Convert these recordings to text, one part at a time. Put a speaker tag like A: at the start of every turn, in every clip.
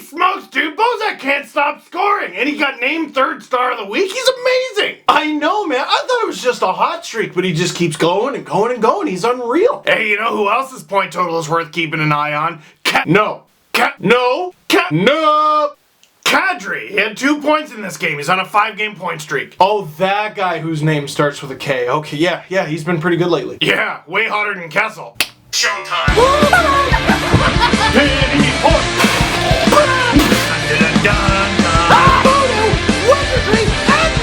A: smokes, dude. Bozak can't stop scoring, and he got named 3rd star of the week. He's amazing.
B: I know, man. I thought it was just a hot streak, but he just keeps going and going and going. He's unreal.
A: Hey, you know who else's point total is worth keeping an eye on? Kadri. He had 2 points in this game. He's on a 5-game point streak.
B: Oh, that guy whose name starts with a K. Okay, yeah, he's been pretty good lately.
A: Yeah, way hotter than Kessel.
C: Showtime.
A: Pity point.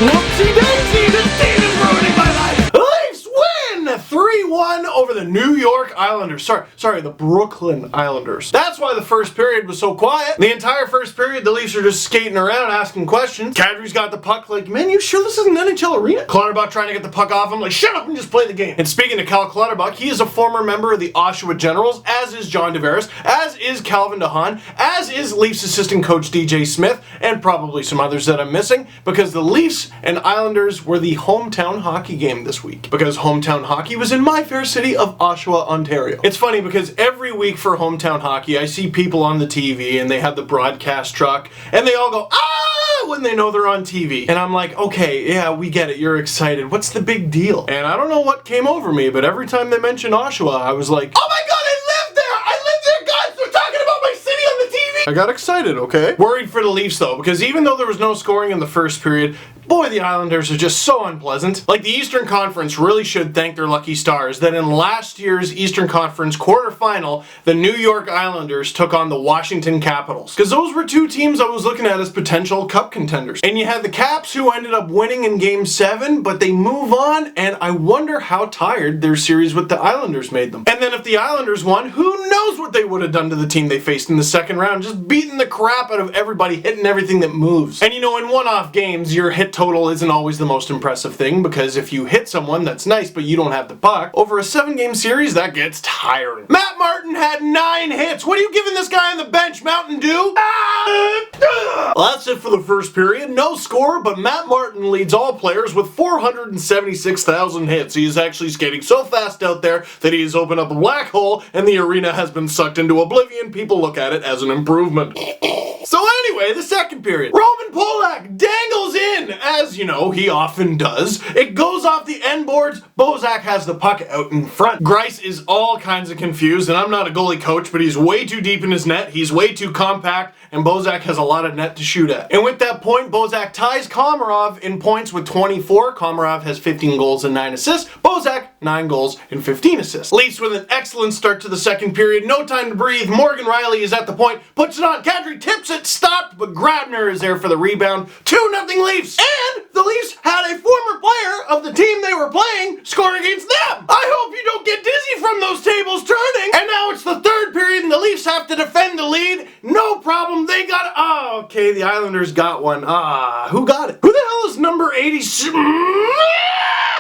A: Whoopsie daisy, this team is ruining my life.
B: Leafs win 3-1 over the New York Islanders. Sorry, the Brooklyn Islanders. That's why the first period was so quiet. The entire first period, the Leafs are just skating around asking questions. Kadri's got the puck like, man, you sure this is an NHL arena? Clutterbuck trying to get the puck off him like, shut up and just play the game. And speaking of Cal Clutterbuck, he is a former member of the Oshawa Generals, as is John Tavares, as is Calvin DeHaan, as is Leafs assistant coach DJ Smith, and probably some others that I'm missing, because the Leafs and Islanders were the hometown hockey game this week. Because hometown hockey was in my fair city of Oshawa, Ontario. It's funny because every week for hometown hockey, I see people on the TV and they have the broadcast truck and they all go, ah, when they know they're on TV. And I'm like, okay, yeah, we get it. You're excited. What's the big deal? And I don't know what came over me, but every time they mentioned Oshawa, I was like, oh my God, I live there! I live there, guys! They're talking about my city on the TV! I got excited, okay? Worried for the Leafs though, because even though there was no scoring in the first period, boy, the Islanders are just so unpleasant. Like, the Eastern Conference really should thank their lucky stars that in last year's Eastern Conference quarterfinal, the New York Islanders took on the Washington Capitals. Because those were 2 teams I was looking at as potential cup contenders. And you had the Caps who ended up winning in Game 7, but they move on, and I wonder how tired their series with the Islanders made them. And then if the Islanders won, who knows what they would have done to the team they faced in the second round, just beating the crap out of everybody, hitting everything that moves. And you know, in one-off games, your hit total isn't always the most impressive thing, because if you hit someone, that's nice, but you don't have the puck. Over a 7-game series, that gets tiring. Matt Martin had 9 hits. What are you giving this guy on the bench, Mountain Dew? Well, that's it for the first period. No score, but Matt Martin leads all players with 476,000 hits. He is actually skating so fast out there that he has opened up a black hole and the arena has been sucked into oblivion. People look at it as an improvement. So anyway, the second period. Roman Polak dangles in, as you know, he often does. It goes off the end boards. Bozak has the puck out in front. Greiss is all kinds of confused, and I'm not a goalie coach, but he's way too deep in his net. He's way too compact, and Bozak has a lot of net to shoot at. And with that point, Bozak ties Komarov in points with 24. Komarov has 15 goals and 9 assists. Bozak, 9 goals and 15 assists. Leafs with an excellent start to the second period. No time to breathe. Morgan Riley is at the point, puts it on. Kadri tips it, stopped, but Grabner is there for the rebound. 2-0 Leafs. And the Leafs had a former player of the team they were playing score against them. I hope you don't get dizzy from those tables turning. And now it's the third period and the Leafs have to defend the lead. No problem. They got it. Oh, okay. The Islanders got one. Who got it? Who the hell is number 86?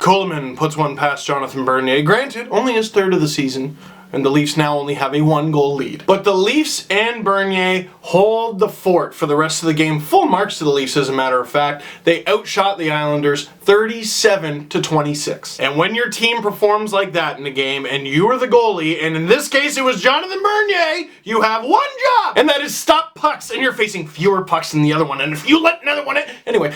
B: Coleman puts one past Jonathan Bernier. Granted, only his 3rd of the season, and the Leafs now only have a 1-goal lead. But the Leafs and Bernier hold the fort for the rest of the game. Full marks to the Leafs, as a matter of fact. They outshot the Islanders 37-26. And when your team performs like that in a game, and you are the goalie, and in this case it was Jonathan Bernier, you have one job, and that is stop pucks, and you're facing fewer pucks than the other one. And if you let another one in, anyway,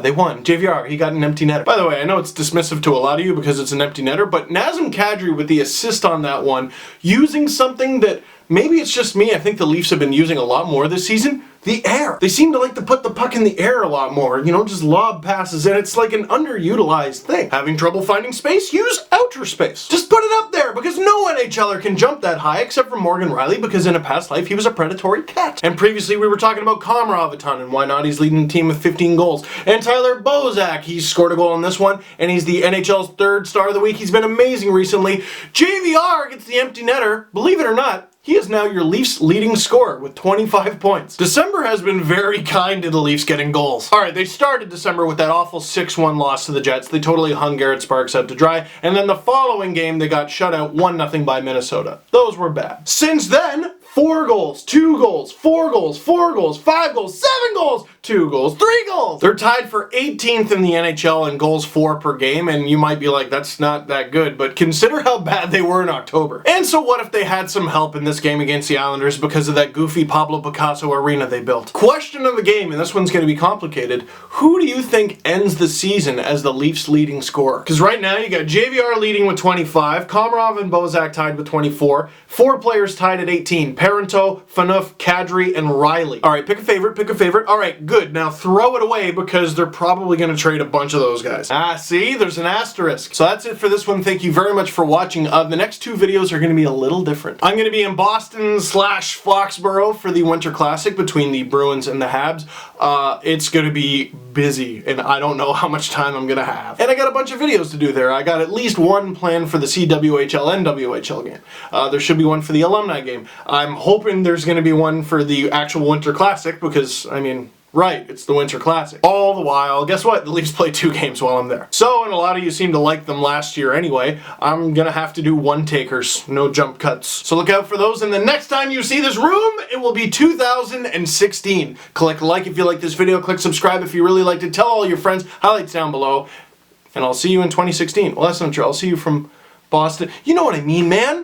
B: they won. JVR, he got an empty netter. By the way, I know it's dismissive to a lot of you because it's an empty netter, but Nazem Kadri with the assist on that one, using something that maybe it's just me, I think the Leafs have been using a lot more this season, the air. They seem to like to put the puck in the air a lot more, you know, just lob passes, and it's like an underutilized thing. Having trouble finding space? Use outer space. Just put it up there, because no NHLer can jump that high except for Morgan Riley, because in a past life he was a predatory cat. And previously we were talking about Komarov a ton, and why not? He's leading the team with 15 goals. And Tyler Bozak, he's scored a goal in this one, and he's the NHL's 3rd star of the week. He's been amazing recently. JVR gets the empty netter. Believe it or not, he is now your Leafs leading scorer with 25 points. December has been very kind to the Leafs getting goals. Alright, they started December with that awful 6-1 loss to the Jets. They totally hung Garrett Sparks out to dry. And then the following game, they got shut out 1-0 by Minnesota. Those were bad. Since then, 4 goals, 2 goals, 4 goals, 4 goals, 5 goals, 7 goals, 2 goals, 3 goals. They're tied for 18th in the NHL in goals for per game, and you might be like, that's not that good, but consider how bad they were in October. And so what if they had some help in this game against the Islanders because of that goofy Pablo Picasso arena they built? Question of the game, and this one's going to be complicated. Who do you think ends the season as the Leafs' leading scorer? Because right now you got JVR leading with 25, Komarov and Bozak tied with 24, 4 players tied at 18, Parento, Phaneuf, Kadri, and Riley. All right, pick a favorite, pick a favorite. All right, good. Now throw it away because they're probably going to trade a bunch of those guys. See, there's an asterisk. So that's it for this one. Thank you very much for watching. The next 2 videos are going to be a little different. I'm going to be in Boston/Foxborough for the Winter Classic between the Bruins and the Habs. It's going to be busy, and I don't know how much time I'm going to have. And I got a bunch of videos to do there. I got at least one planned for the CWHL and WHL game. There should be one for the alumni game. I'm hoping there's going to be one for the actual Winter Classic because, I mean, right, it's the Winter Classic. All the while, guess what? The Leafs play 2 games while I'm there. So, and a lot of you seem to like them last year anyway, I'm gonna have to do one-takers, no jump cuts. So look out for those, and the next time you see this room, it will be 2016. Click like if you like this video, click subscribe if you really liked it, tell all your friends, highlights down below, and I'll see you in 2016. Well, that's not true, I'll see you from Boston. You know what I mean, man?